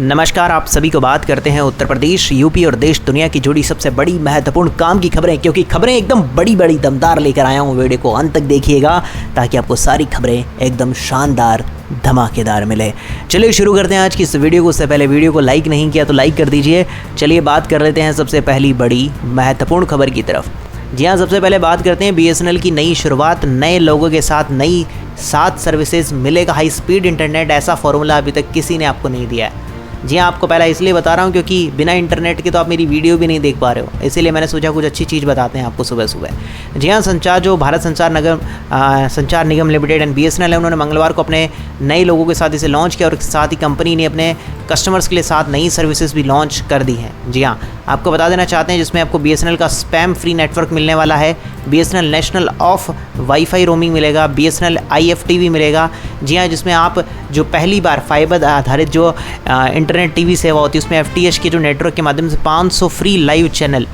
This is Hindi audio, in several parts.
नमस्कार, आप सभी को बात करते हैं उत्तर प्रदेश, यूपी और देश दुनिया की जुड़ी सबसे बड़ी महत्वपूर्ण काम की खबरें, क्योंकि खबरें एकदम बड़ी बड़ी दमदार लेकर आया हूँ। वीडियो को अंत तक देखिएगा ताकि आपको सारी खबरें एकदम शानदार धमाकेदार मिले। चलिए शुरू करते हैं आज की इस वीडियो को। उससे पहले वीडियो को लाइक नहीं किया तो लाइक कर दीजिए। चलिए बात कर लेते हैं सबसे पहली बड़ी महत्वपूर्ण खबर की तरफ। जी हाँ, सबसे पहले बात करते हैं BSNL की नई शुरुआत। नए लोगों के साथ नई 7 सर्विसेज, मिलेगा हाई स्पीड इंटरनेट। ऐसा फॉर्मूला अभी तक किसी ने आपको नहीं दिया है। जी हाँ, आपको पहला इसलिए बता रहा हूँ क्योंकि बिना इंटरनेट के तो आप मेरी वीडियो भी नहीं देख पा रहे हो, इसीलिए मैंने सोचा कुछ अच्छी चीज़ बताते हैं आपको सुबह सुबह। जी हाँ, जो भारत संचार निगम लिमिटेड एंड BSNL है, उन्होंने मंगलवार को अपने नए लोगों के साथ इसे लॉन्च किया और साथ ही कंपनी ने अपने कस्टमर्स के लिए 7 नई सर्विसेज भी लॉन्च कर दी हैं। जी हाँ, आपको बता देना चाहते हैं जिसमें आपको BSNL का स्पैम फ्री नेटवर्क मिलने वाला है, BSNL national of wifi roaming मिलेगा, BSNL IFTV मिलेगा। जी हाँ, जिसमें आप जो पहली बार फाइबर आधारित जो इंटरनेट टीवी सेवा होती है उसमें FTH के जो नेटवर्क के माध्यम से 500 फ्री लाइव चैनल,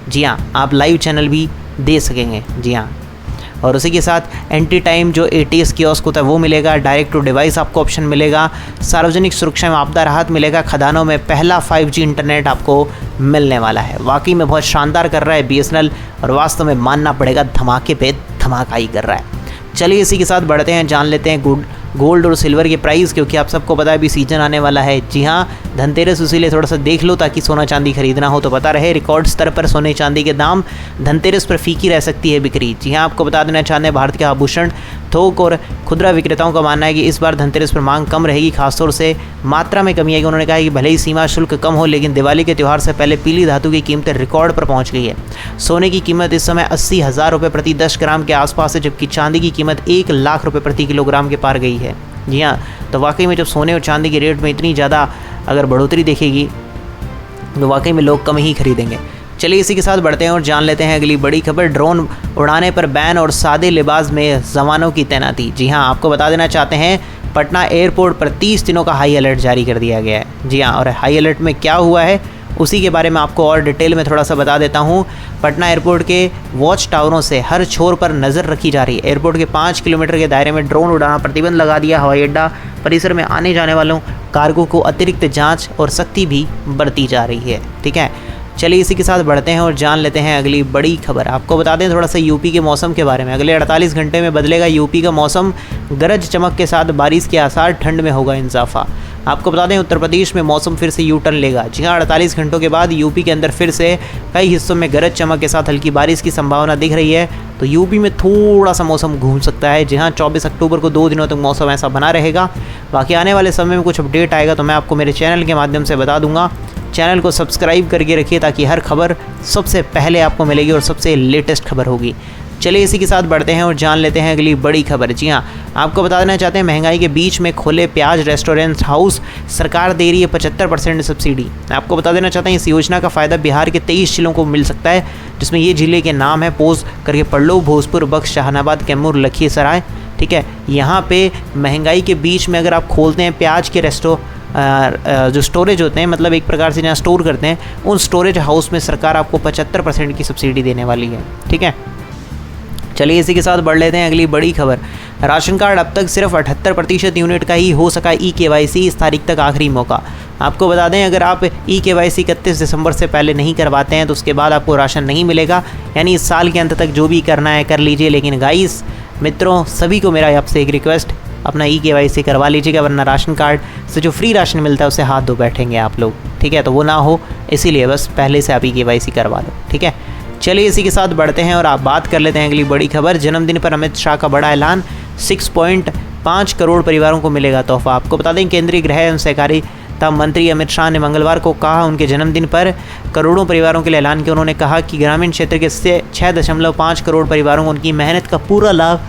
जी हाँ, आप लाइव चैनल भी दे सकेंगे। जी हाँ, और उसी के साथ एंटी टाइम जो ATS कियोस्क होता है वो मिलेगा, डायरेक्ट टू डिवाइस आपको ऑप्शन मिलेगा, सार्वजनिक सुरक्षा में आपदा राहत मिलेगा, खदानों में पहला 5G इंटरनेट आपको मिलने वाला है। वाकई में बहुत शानदार कर रहा है BSNL और वास्तव में मानना पड़ेगा धमाके पे धमाका ही कर रहा है। चलिए इसी के साथ बढ़ते हैं, जान लेते हैं गोल्ड और सिल्वर के प्राइस, क्योंकि आप सबको पता है अभी सीजन आने वाला है। जी हाँ, धनतेरस, इसीलिए थोड़ा सा देख लो ताकि सोना चांदी खरीदना हो तो पता रहे। रिकॉर्ड स्तर पर सोने चांदी के दाम धनतेरस पर फीकी रह सकती है बिक्री। जी हाँ, आपको बता देना चाहते हैं भारत के आभूषण, थोक और खुदरा विक्रेताओं का मानना है कि इस बार धनतेरस पर मांग कम रहेगी, खासतौर से मात्रा में कमी आएगी। उन्होंने कहा कि भले ही सीमा शुल्क कम हो, लेकिन दिवाली के त्यौहार से पहले पीली धातु की कीमतें रिकॉर्ड पर पहुंच गई है। सोने की कीमत इस समय 80,000 रुपये प्रति 10 ग्राम के आसपास है, जबकि चांदी की कीमत 1 लाख रुपये प्रति किलोग्राम के पार गई है। जी हाँ, तो वाकई में जब सोने और चांदी के रेट में इतनी ज़्यादा अगर बढ़ोतरी देखेगी तो वाकई में लोग कम ही खरीदेंगे। चलिए इसी के साथ बढ़ते हैं और जान लेते हैं अगली बड़ी खबर। ड्रोन उड़ाने पर बैन और सादे लिबास में जवानों की तैनाती। जी हाँ, आपको बता देना चाहते हैं पटना एयरपोर्ट पर 30 दिनों का हाई अलर्ट जारी कर दिया गया है। जी हाँ, और हाई अलर्ट में क्या हुआ है उसी के बारे में आपको और डिटेल में थोड़ा सा बता देता हूँ। पटना एयरपोर्ट के वॉच टावरों से हर छोर पर नज़र रखी जा रही है। एयरपोर्ट के 5 किलोमीटर के दायरे में ड्रोन उड़ाना प्रतिबंध लगा दिया। हवाई अड्डा परिसर में आने जाने वालों कार्गो को अतिरिक्त जांच और सख्ती भी बरती जा रही है। ठीक है, चलिए इसी के साथ बढ़ते हैं और जान लेते हैं अगली बड़ी खबर। आपको बता दें थोड़ा सा यूपी के मौसम के बारे में। अगले 48 घंटे में बदलेगा यूपी का मौसम, गरज चमक के साथ बारिश के आसार, ठंड में होगा इजाफा। आपको बता दें उत्तर प्रदेश में मौसम फिर से U-टर्न लेगा। जी हाँ, 48 घंटों के बाद यूपी के अंदर फिर से कई हिस्सों में गरज चमक के साथ हल्की बारिश की संभावना दिख रही है, तो यूपी में थोड़ा सा मौसम घूम सकता है। जी हाँ, 24 अक्टूबर को 2 दिनों तक मौसम ऐसा बना रहेगा। बाकी आने वाले समय में कुछ अपडेट आएगा तो मैं आपको मेरे चैनल के माध्यम से बता दूंगा। चैनल को सब्सक्राइब करके रखिए ताकि हर खबर सबसे पहले आपको मिलेगी और सबसे लेटेस्ट खबर होगी। चलिए इसी के साथ बढ़ते हैं और जान लेते हैं अगली बड़ी खबर। जी हाँ, आपको बता देना चाहते हैं महंगाई के बीच में खोले प्याज रेस्टोरेंट हाउस, सरकार दे रही है 75% सब्सिडी। आपको बता देना चाहते हैं इस योजना का फ़ायदा बिहार के 23 जिलों को मिल सकता है, जिसमें ये जिले के नाम है, पोज करके पढ़ लो, भोजपुर, बक्सर, जहानाबाद, कैमूर, लखीसराय। ठीक है, यहाँ पे महंगाई के बीच में अगर आप खोलते हैं प्याज के जो स्टोरेज होते हैं, मतलब एक प्रकार से जहाँ स्टोर करते हैं, उन स्टोरेज हाउस में सरकार आपको 75% की सब्सिडी देने वाली है। ठीक है, चलिए इसी के साथ बढ़ लेते हैं अगली बड़ी खबर। राशन कार्ड अब तक सिर्फ 78% यूनिट का ही हो सका eKYC, इस तारीख तक आखिरी मौका। आपको बता दें अगर आप eKYC 31 दिसंबर से पहले नहीं करवाते हैं तो उसके बाद आपको राशन नहीं मिलेगा, यानी इस साल के अंत तक जो भी करना है कर लीजिए। लेकिन गाइस, मित्रों, सभी को मेरा आपसे एक रिक्वेस्ट, अपना eKYC करवा लीजिएगा, वरना राशन कार्ड से जो फ्री राशन मिलता है उससे हाथ धो बैठेंगे आप लोग। ठीक है, तो वो ना हो, इसीलिए बस पहले से आप eKYC करवा लो। ठीक है, चलिए इसी के साथ बढ़ते हैं और आप बात कर लेते हैं अगली बड़ी खबर। जन्मदिन पर अमित शाह का बड़ा ऐलान, 6.5 करोड़ परिवारों को मिलेगा तोहफा। आपको बता दें केंद्रीय गृह एवं सहकारिता मंत्री अमित शाह ने मंगलवार को कहा उनके जन्मदिन पर करोड़ों परिवारों के लिए ऐलान किया। उन्होंने कहा कि ग्रामीण क्षेत्र के 6.5 करोड़ परिवारों को उनकी मेहनत का पूरा लाभ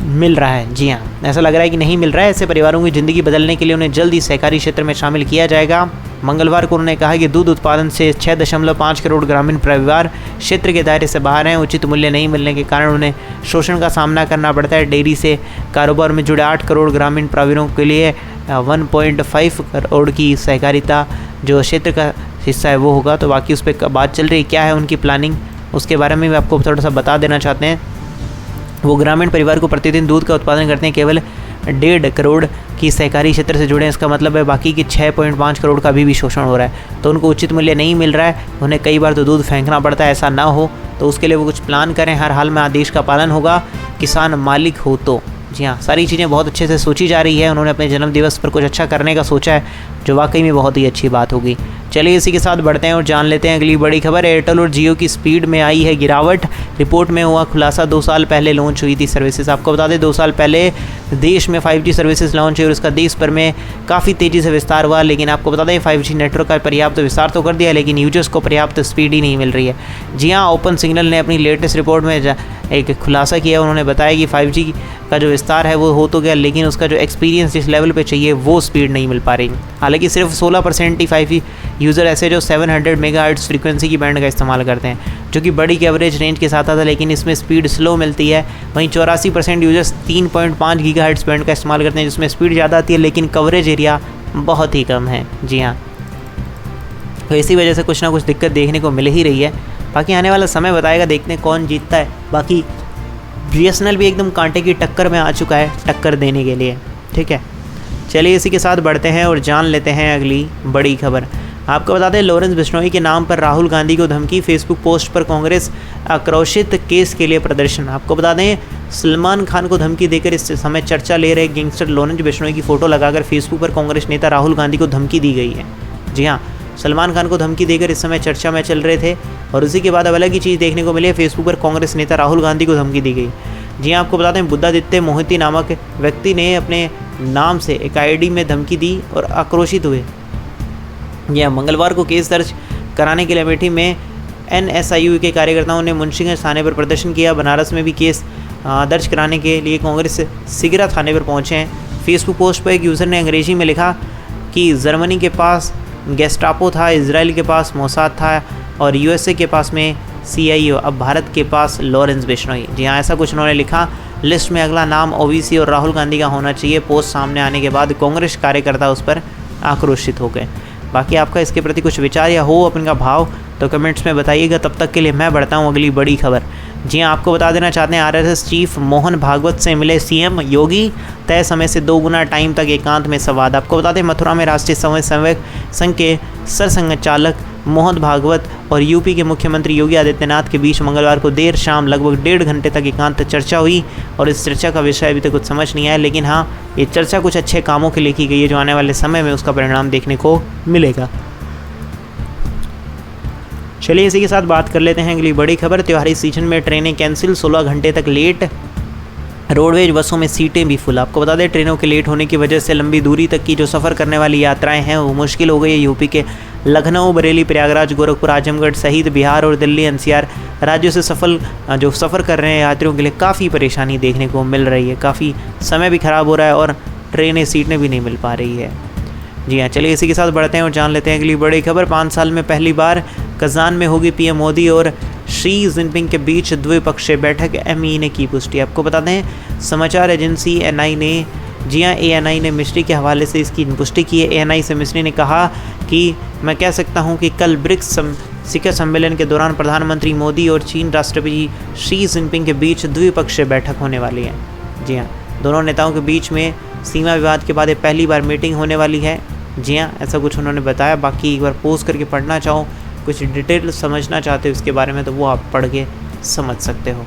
मिल रहा है। जी हाँ, ऐसा लग रहा है कि नहीं मिल रहा है। ऐसे परिवारों की ज़िंदगी बदलने के लिए उन्हें जल्द ही सहकारी क्षेत्र में शामिल किया जाएगा। मंगलवार को उन्होंने कहा कि दूध उत्पादन से 6.5 करोड़ ग्रामीण परिवार क्षेत्र के दायरे से बाहर हैं। उचित मूल्य नहीं मिलने के कारण उन्हें शोषण का सामना करना पड़ता है। डेयरी से कारोबार में जुड़े 8 करोड़ ग्रामीण प्रवीणों के लिए 1.5 करोड़ की सहकारिता जो क्षेत्र का हिस्सा है वो होगा। तो बाकी उस पर बात चल रही, क्या है उनकी प्लानिंग, उसके बारे में भी आपको थोड़ा सा बता देना चाहते हैं। वो ग्रामीण परिवार को प्रतिदिन दूध का उत्पादन करते हैं। केवल 1.5 करोड़ कि सहकारी क्षेत्र से जुड़े हैं, इसका मतलब है बाकी के 6.5 करोड़ का अभी भी शोषण हो रहा है, तो उनको उचित मूल्य नहीं मिल रहा है, उन्हें कई बार तो दूध फेंकना पड़ता है। ऐसा ना हो तो उसके लिए वो कुछ प्लान करें, हर हाल में आदेश का पालन होगा, किसान मालिक हो तो। जी हाँ, सारी चीज़ें बहुत अच्छे से सोची जा रही है। उन्होंने अपने जन्मदिवस पर कुछ अच्छा करने का सोचा है, जो वाकई में बहुत ही अच्छी बात होगी। चलिए इसी के साथ बढ़ते हैं और जान लेते हैं अगली बड़ी खबर। एयरटेल और जियो की स्पीड में आई है गिरावट, रिपोर्ट में हुआ खुलासा। 2 साल पहले लॉन्च हुई थी सर्विसेज। आपको बता दें 2 साल पहले देश में 5G सर्विसेज लॉन्च हुई और इसका देश भर में काफ़ी तेज़ी से विस्तार हुआ। लेकिन आपको बता दें 5G नेटवर्क का पर्याप्त विस्तार तो कर दिया, लेकिन यूजर्स को पर्याप्त स्पीड ही नहीं मिल रही है। जी हाँ, ओपन सिग्नल ने अपनी लेटेस्ट रिपोर्ट में एक खुलासा किया। उन्होंने बताया कि 5G का जो विस्तार है वो हो तो गया, लेकिन उसका जो एक्सपीरियंस जिस लेवल पे चाहिए वो स्पीड नहीं मिल पा रही। हालांकि सिर्फ 16% ही 5G यूज़र ऐसे जो 700 मेगाहर्ट्ज़ फ्रीक्वेंसी की बैंड का इस्तेमाल करते हैं, जो कि बड़ी कवरेज रेंज के साथ आता है, लेकिन इसमें स्पीड स्लो मिलती है। वहीं 84% यूजर्स 3.5 गीगाहर्ट्ज़ बैंड का इस्तेमाल करते हैं, जिसमें स्पीड ज़्यादा आती है, लेकिन कवरेज एरिया बहुत ही कम है। जी हाँ, तो इसी वजह से कुछ ना कुछ दिक्कत देखने को मिल ही रही है। बाकी आने वाला समय बताएगा, देखते हैं कौन जीतता है। बाकी BSNL भी एकदम कांटे की टक्कर में आ चुका है, टक्कर देने के लिए। ठीक है, चलिए इसी के साथ बढ़ते हैं और जान लेते हैं अगली बड़ी खबर। आपको बता दें लॉरेंस बिश्नोई के नाम पर राहुल गांधी को धमकी, फेसबुक पोस्ट पर कांग्रेस आक्रोशित, केस के लिए प्रदर्शन। आपको बता दें सलमान खान को धमकी देकर इस समय चर्चा ले रहे गैंगस्टर लॉरेंस बिश्नोई की फ़ोटो लगाकर फेसबुक पर कांग्रेस नेता राहुल गांधी को धमकी दी गई है। जी हाँ, सलमान खान को धमकी देकर इस समय चर्चा में चल रहे थे और उसी के बाद अब अलग ही चीज़ देखने को मिली है। फेसबुक पर कांग्रेस नेता राहुल गांधी को धमकी दी गई। जी हाँ, आपको बता दें बुद्धादित्य मोहिती नामक व्यक्ति ने अपने नाम से एक ID में धमकी दी और आक्रोशित हुए। यह मंगलवार को केस दर्ज कराने के लिए अमेठी में NSIU के कार्यकर्ताओं ने मुंशीगंज थाने पर प्रदर्शन किया। बनारस में भी केस दर्ज कराने के लिए कांग्रेस सिगरा थाने पर पहुंचे हैं। फेसबुक पोस्ट पर एक यूज़र ने अंग्रेजी में लिखा कि जर्मनी के पास गेस्टापो था, इजराइल के पास मोसाद था और USA के पास में CIO, अब भारत के पास लॉरेंस बिश्नोई। जी हाँ, ऐसा कुछ उन्होंने लिखा। लिस्ट में अगला नाम OBC और राहुल गांधी का होना चाहिए। पोस्ट सामने आने के बाद कांग्रेस कार्यकर्ता उस पर आक्रोशित हो गए। बाकी आपका इसके प्रति कुछ विचार या हो अपन का भाव तो कमेंट्स में बताइएगा। तब तक के लिए मैं बढ़ता हूँ अगली बड़ी खबर। जी हाँ, आपको बता देना चाहते हैं RSS चीफ मोहन भागवत से मिले CM योगी, तय समय से 2 गुना टाइम तक एकांत में संवाद। आपको बता दें मथुरा में राष्ट्रीय समन्वयक संघ के सरसंघचालक मोहन भागवत और UP के मुख्यमंत्री योगी आदित्यनाथ के बीच मंगलवार को देर शाम लगभग 1.5 घंटे तक एकांत चर्चा हुई और इस चर्चा का विषय अभी तक कुछ समझ नहीं आया, लेकिन हाँ, ये चर्चा कुछ अच्छे कामों के लिए की गई है, जो आने वाले समय में उसका परिणाम देखने को मिलेगा। चलिए इसी के साथ बात कर लेते हैं अगली बड़ी खबर। त्योहारी सीजन में ट्रेनें कैंसिल, 16 घंटे तक लेट, रोडवेज बसों में सीटें भी फुल। आपको बता दें ट्रेनों के लेट होने की वजह से लंबी दूरी तक की जो सफ़र करने वाली यात्राएं हैं वो मुश्किल हो गई है। UP के लखनऊ, बरेली, प्रयागराज, गोरखपुर, आजमगढ़ सहित बिहार और दिल्ली NCR राज्यों से सफ़र कर रहे हैं यात्रियों के लिए काफ़ी परेशानी देखने को मिल रही है। काफ़ी समय भी ख़राब हो रहा है और ट्रेनें सीटें भी नहीं मिल पा रही है। जी हाँ, चलिए इसी के साथ बढ़ते हैं और जान लेते हैं अगली बड़ी खबर। 5 साल में पहली बार कज़ान में होगी PM मोदी और शी जिनपिंग के बीच द्विपक्षीय बैठक, ME ने की पुष्टि। आपको बता दें समाचार एजेंसी ANI ने, जी हाँ, ANI ने मिस्री के हवाले से इसकी पुष्टि की है। ANI से मिस्री ने कहा कि मैं कह सकता हूँ कि कल ब्रिक्स शिखर सम्मेलन के दौरान प्रधानमंत्री मोदी और चीन राष्ट्रपति शी जिनपिंग के बीच द्विपक्षीय बैठक होने वाली है। जी हाँ, दोनों नेताओं के बीच में सीमा विवाद के बाद ये पहली बार मीटिंग होने वाली है। जी हाँ, ऐसा कुछ उन्होंने बताया। बाकी एक बार पोस्ट करके पढ़ना चाहो, कुछ डिटेल समझना चाहते हो इसके बारे में, तो वो आप पढ़ के समझ सकते हो।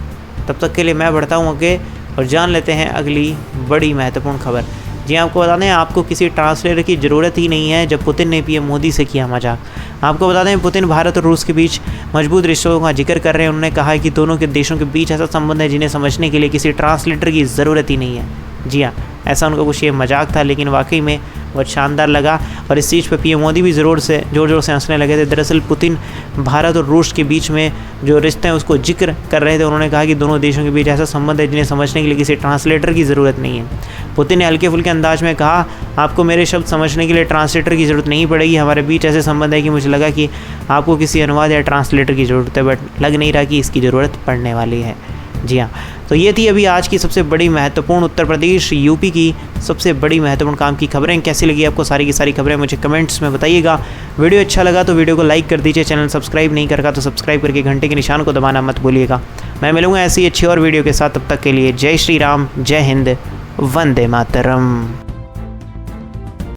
तब तक के लिए मैं बढ़ता हूँ आगे और जान लेते हैं अगली बड़ी महत्वपूर्ण खबर। जी आपको बता दें आपको किसी ट्रांसलेटर की ज़रूरत ही नहीं है, जब पुतिन ने PM मोदी से किया मजाक। आपको बता दें पुतिन भारत और रूस के बीच मजबूत रिश्तों का जिक्र कर रहे हैं। उन्होंने कहा कि दोनों के देशों के बीच ऐसा संबंध है जिन्हें समझने के लिए किसी ट्रांसलेटर की ज़रूरत ही नहीं है। जी हाँ, ऐसा उनका कुछ ये मजाक था, लेकिन वाकई में बहुत शानदार लगा और इस चीज़ पर PM मोदी भी ज़ोर ज़ोर से हंसने लगे थे। दरअसल पुतिन भारत और रूस के बीच में जो रिश्ते हैं उसको जिक्र कर रहे थे। उन्होंने कहा कि दोनों देशों के बीच ऐसा संबंध है जिन्हें समझने के लिए किसी ट्रांसलेटर की ज़रूरत नहीं है। पुतिन ने हल्के फुल्के अंदाज में कहा, आपको मेरे शब्द समझने के लिए ट्रांसलेटर की ज़रूरत नहीं पड़ेगी। हमारे बीच ऐसे संबंध है कि मुझे लगा कि आपको किसी अनुवाद या ट्रांसलेटर की ज़रूरत है, बट लग नहीं रहा कि इसकी ज़रूरत पड़ने वाली है। जी हाँ, तो ये थी अभी आज की सबसे बड़ी महत्वपूर्ण उत्तर प्रदेश UP की सबसे बड़ी महत्वपूर्ण काम की खबरें। कैसी लगी आपको सारी की सारी खबरें मुझे कमेंट्स में बताइएगा। वीडियो अच्छा लगा तो वीडियो को लाइक कर दीजिए, चैनल सब्सक्राइब नहीं करा तो सब्सक्राइब करके घंटे के निशान को दबाना मत भूलिएगा। मैं मिलूंगा ऐसी अच्छी और वीडियो के साथ, तब तक के लिए जय श्री राम, जय हिंद, वंदे मातरम।